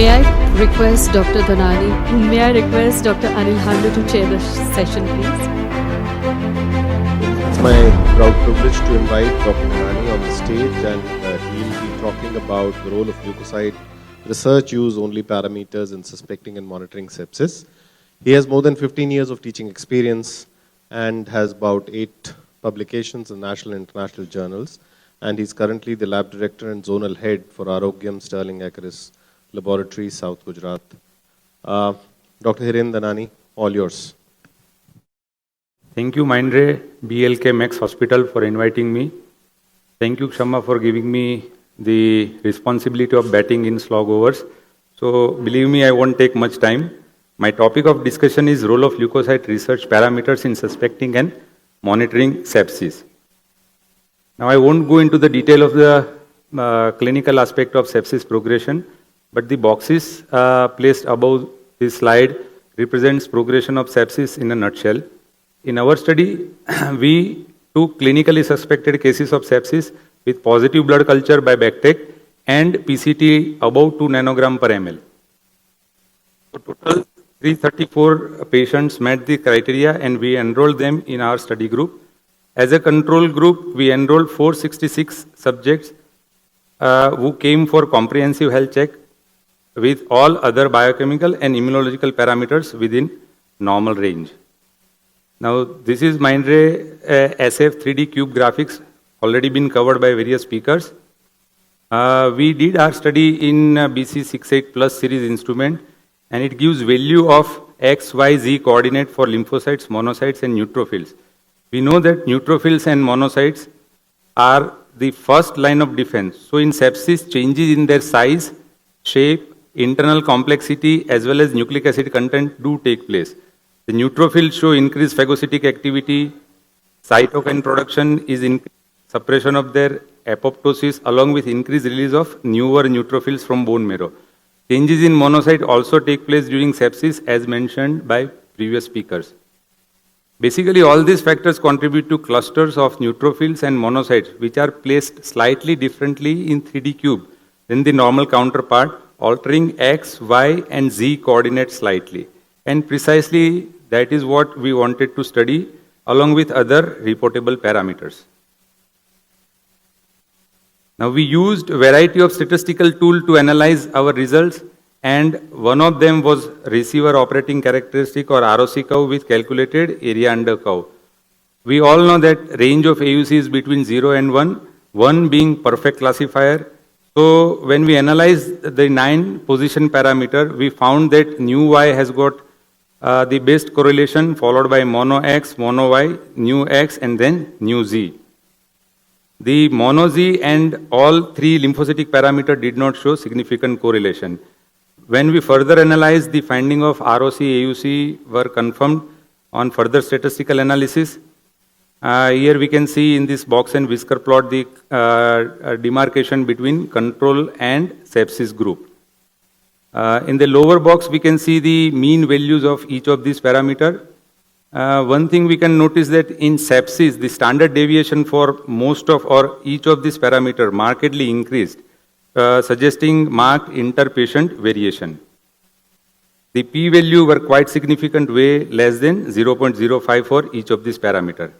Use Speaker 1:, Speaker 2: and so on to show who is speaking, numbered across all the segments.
Speaker 1: May I request Dr. Dhanani, may I request Dr. Anil Handa to chair the session, please?
Speaker 2: It's my proud privilege to invite Dr. Dhanani on the stage, and he'll be talking about the role of Leucocyte Research Use only parameters in suspecting and monitoring sepsis. He has more than 15 years of teaching experience and has about 8 publications in national and international journals. And he's currently the lab director and zonal head for Arogyam Sterling Acaris Laboratory, South Gujarat. Dr. Hiren Dhanani, all yours.
Speaker 3: Thank you, Mindray BLK Max Hospital, for inviting me. Thank you, Kshama, for giving me the responsibility of batting in slog overs. So, believe me, I won't take much time. My topic of discussion is role of leukocyte research parameters in suspecting and monitoring sepsis. Now, I won't go into the detail of the clinical aspect of sepsis progression, but the boxes placed above this slide represents progression of sepsis in a nutshell. In our study, we took clinically suspected cases of sepsis with positive blood culture by Bactec and PCT above 2 nanogram per ml. So total 334 patients met the criteria and we enrolled them in our study group. As a control group, we enrolled 466 subjects who came for comprehensive health check with all other biochemical and immunological parameters within normal range. Now, this is Mindray SF 3D cube graphics, already been covered by various speakers. We did our study in BC68 Plus series instrument, and it gives value of X, Y, Z coordinate for lymphocytes, monocytes, and neutrophils. We know that neutrophils and monocytes are the first line of defense. So in sepsis, changes in their size, shape, internal complexity, as well as nucleic acid content do take place. The neutrophils show increased phagocytic activity, cytokine production is increased, suppression of their apoptosis, along with increased release of newer neutrophils from bone marrow. Changes in monocyte also take place during sepsis, as mentioned by previous speakers. Basically, all these factors contribute to clusters of neutrophils and monocytes, which are placed slightly differently in 3D cube than the normal counterpart, altering X, Y, and Z coordinates slightly. And precisely that is what we wanted to study, along with other reportable parameters. Now, we used a variety of statistical tools to analyze our results, and one of them was receiver operating characteristic or ROC curve with calculated area under curve. We all know that range of AUC is between 0 and 1, 1 being perfect classifier. So, when we analyze the 9 position parameter, we found that nu Y has got the best correlation, followed by mono X, mono Y, nu X, and then nu Z. The mono Z and all 3 lymphocytic parameters did not show significant correlation. When we further analyzed, the finding of ROC, AUC were confirmed on further statistical analysis. Here we can see in this box and whisker plot the demarcation between control and sepsis group. In the lower box, we can see the mean values of each of these parameters. One thing we can notice that in sepsis, the standard deviation for most of or each of these parameters markedly increased, suggesting marked inter-patient variation. The p-value were quite significant, way less than 0.05 for each of these parameters.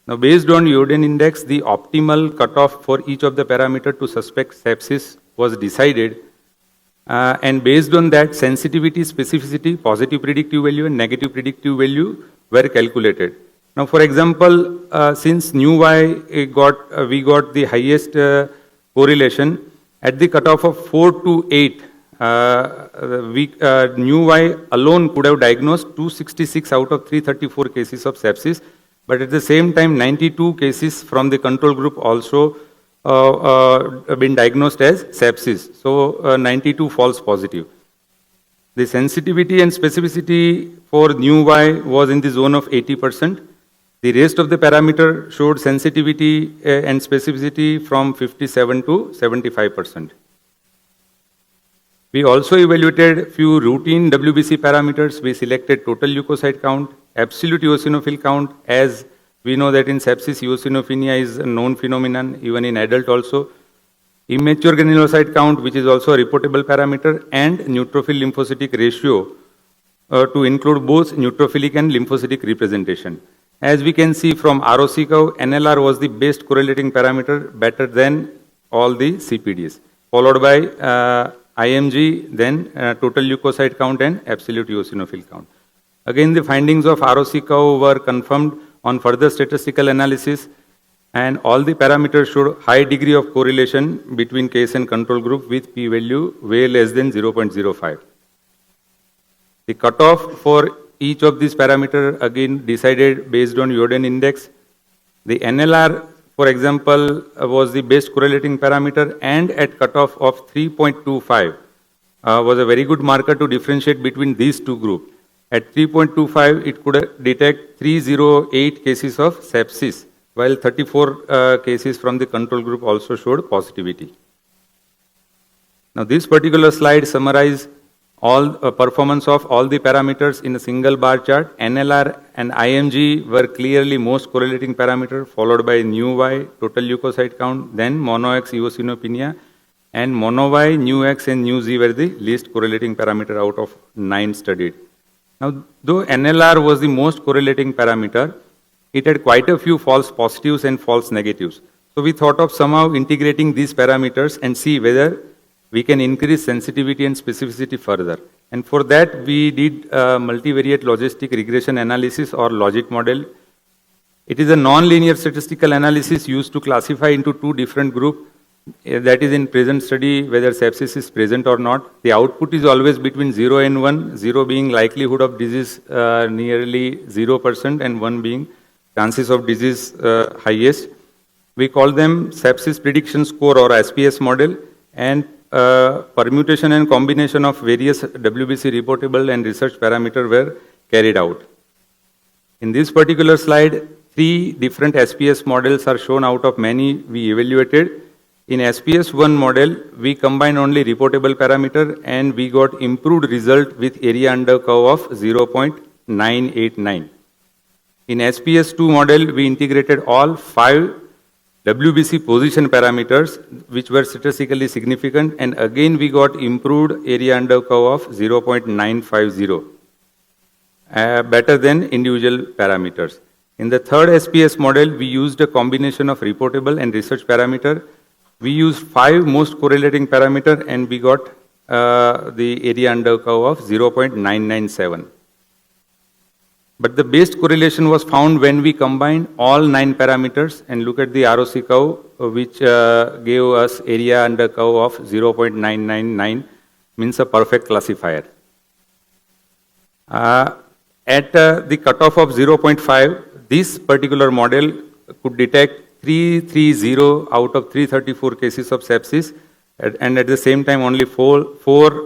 Speaker 3: Now, based on Yoden index, the optimal cutoff for each of the parameters to suspect sepsis was decided. And based on that, sensitivity, specificity, positive predictive value and negative predictive value were calculated. Now, for example, since nu Y we got the highest correlation, at the cutoff of 4 to 8, nu Y alone could have diagnosed 266 out of 334 cases of sepsis, but at the same time, 92 cases from the control group also been diagnosed as sepsis. So 92 false positive. The sensitivity and specificity for nu Y was in the zone of 80%. The rest of the parameter showed sensitivity and specificity from 57 to 75%. We also evaluated few routine WBC parameters. We selected total leukocyte count, absolute eosinophil count, as we know that in sepsis, eosinophilia is a known phenomenon, even in adult also. immature granulocyte count, which is also a reportable parameter, and neutrophil lymphocytic ratio to include both neutrophilic and lymphocytic representation. As we can see from ROC curve, NLR was the best correlating parameter, better than all the CPDs, followed by IMG, then total leukocyte count and absolute eosinophil count. Again, the findings of ROC curve were confirmed on further statistical analysis, and all the parameters showed high degree of correlation between case and control group with p-value way less than 0.05. The cutoff for each of these parameters again decided based on Jordan index. The NLR, for example, was the best correlating parameter, and at cutoff of 3.25 was a very good marker to differentiate between these two groups. At 3.25, it could detect 308 cases of sepsis, while 34 cases from the control group also showed positivity. Now, this particular slide summarizes all performance of all the parameters in a single bar chart. NLR and IMG were clearly most correlating parameter, followed by nu Y, total leukocyte count, then mono X eosinopenia, and mono Y, nu X, and nu Z were the least correlating parameter out of 9 studied. Now, though NLR was the most correlating parameter, it had quite a few false positives and false negatives. So we thought of somehow integrating these parameters and see whether we can increase sensitivity and specificity further. And for that, we did multivariate logistic regression analysis or logic model. It is a non-linear statistical analysis used to classify into two different groups. That is, in present study, whether sepsis is present or not. The output is always between 0 and 1, 0 being likelihood of disease nearly 0% and 1 being chances of disease highest. We call them sepsis prediction score or SPS model, and permutation and combination of various WBC reportable and research parameters were carried out. In this particular slide, 3 different SPS models are shown out of many we evaluated. In SPS1 model, we combined only reportable parameter and we got improved result with area under curve of 0.989. In SPS2 model, we integrated all 5 WBC position parameters which were statistically significant, and again we got improved area under curve of 0.950, better than individual parameters. In the third SPS model, we used a combination of reportable and research parameter. We used 5 most correlating parameter and we got the area under curve of 0.997. But the best correlation was found when we combined all 9 parameters and look at the ROC curve, which gave us area under curve of 0.999, means a perfect classifier. At the cutoff of 0.5, this particular model could detect 330 out of 334 cases of sepsis, and at the same time only 4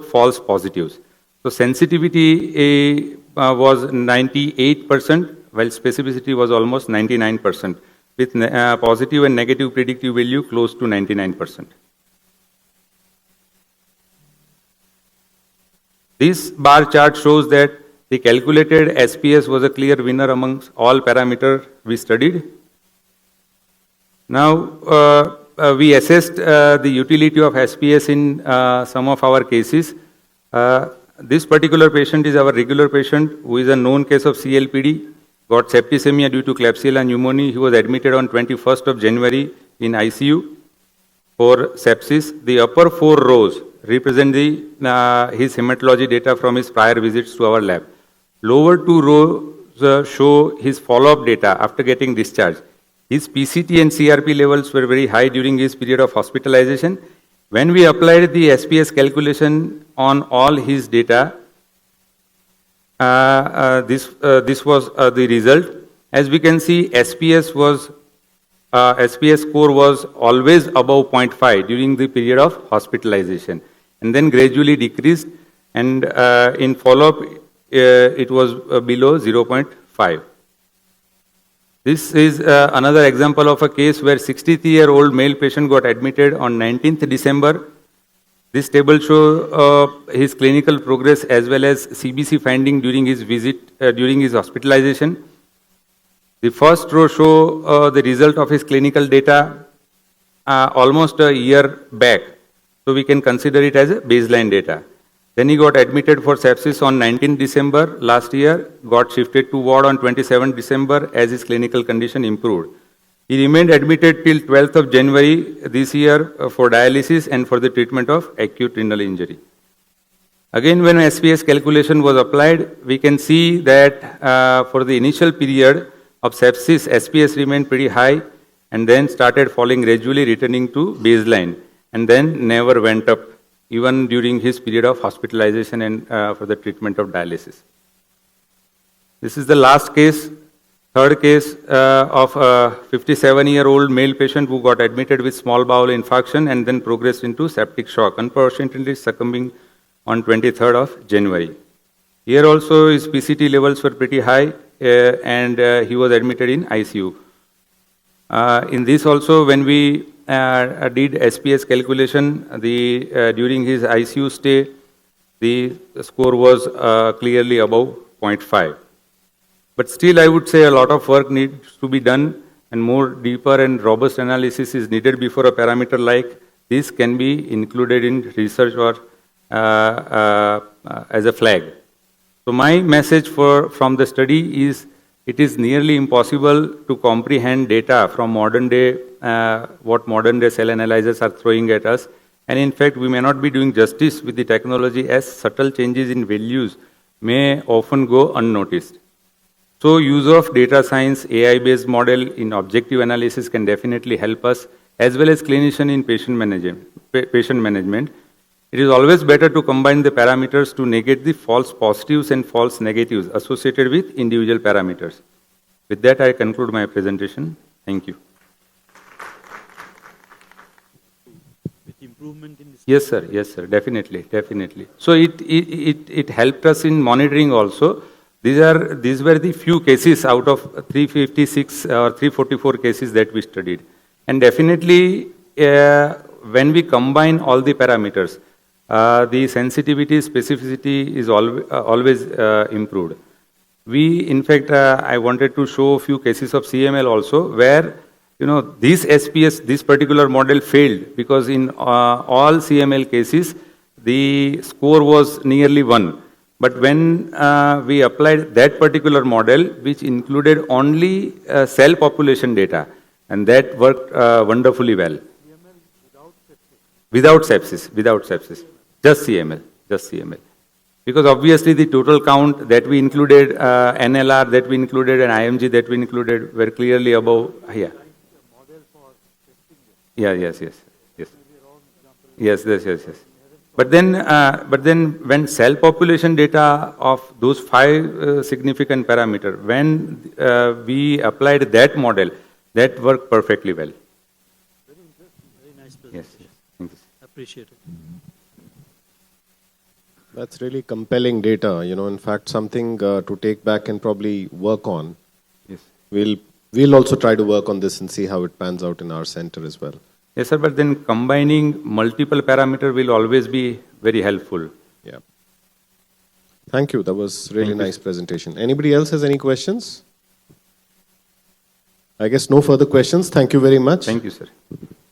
Speaker 3: false positives. So sensitivity was 98%, while specificity was almost 99%, with positive and negative predictive value close to 99%. This bar chart shows that the calculated SPS was a clear winner amongst all parameters we studied. Now, we assessed the utility of SPS in some of our cases. This particular patient is our regular patient who is a known case of CLPD, got septicemia due to Klebsiella pneumoniae. He was admitted on 21st of January in ICU for sepsis. The upper 4 rows represent his hematology data from his prior visits to our lab. Lower 2 rows show his follow-up data after getting discharged. His PCT and CRP levels were very high during his period of hospitalization. When we applied the SPS calculation on all his data, this was the result. As we can see, SPS score was always above 0.5 during the period of hospitalization, and then gradually decreased, and in follow-up, it was below 0.5. This is another example of a case where 63-year-old male patient got admitted on 19th December. This table shows his clinical progress as well as CBC finding during his visit, during his hospitalization. The first row shows the result of his clinical data almost a year back. So we can consider it as a baseline data. Then he got admitted for sepsis on 19 December last year, got shifted to ward on 27 December as his clinical condition improved. He remained admitted till 12th of January this year for dialysis and for the treatment of acute renal injury. Again, when SPS calculation was applied, we can see that for the initial period of sepsis, SPS remained pretty high and then started falling gradually, returning to baseline, and then never went up, even during his period of hospitalization and for the treatment of dialysis. This is the last case, third case of a 57-year-old male patient who got admitted with small bowel infarction and then progressed into septic shock, unfortunately succumbing on 23rd of January. Here also his PCT levels were pretty high and he was admitted in ICU. In this also, when we did SPS calculation, during his ICU stay, the score was clearly above 0.5. But still, I would say a lot of work needs to be done, and more deeper and robust analysis is needed before a parameter like this can be included in research or as a flag. So my message from the study is, it is nearly impossible to comprehend data from modern day, what modern day cell analyzers are throwing at us. And in fact, we may not be doing justice with the technology, as subtle changes in values may often go unnoticed. So use of data science, AI-based model in objective analysis can definitely help us, as well as clinician in patient management. It is always better to combine the parameters to negate the false positives and false negatives associated with individual parameters. With that, I conclude my presentation. Thank you.
Speaker 4: With improvement in this.
Speaker 3: Yes, sir, definitely. So it helped us in monitoring also. These were the few cases out of 356 or 344 cases that we studied. And definitely, when we combine all the parameters, the sensitivity, specificity is always improved. In fact, I wanted to show a few cases of CML also, where this SPS, this particular model failed, because in all CML cases, the score was nearly 1. But when we applied that particular model, which included only cell population data, and that worked wonderfully well. Without sepsis. Just CML. Because obviously the total count that we included, NLR that we included, and IMG that we included were clearly above here. Yes. But then when cell population data of those 5 significant parameters, when we applied that model, that worked perfectly well.
Speaker 4: Very interesting, very nice presentation.
Speaker 3: Yes. Thank you.
Speaker 4: Appreciate it.
Speaker 2: That's really compelling data. In fact, something to take back and probably work on.
Speaker 3: Yes.
Speaker 2: We'll also try to work on this and see how it pans out in our center as well.
Speaker 3: Yes, sir, but then combining multiple parameters will always be very helpful.
Speaker 2: Yeah. Thank you. That was really nice presentation. Anybody else has any questions? I guess no further questions. Thank you very much.
Speaker 3: Thank you, sir.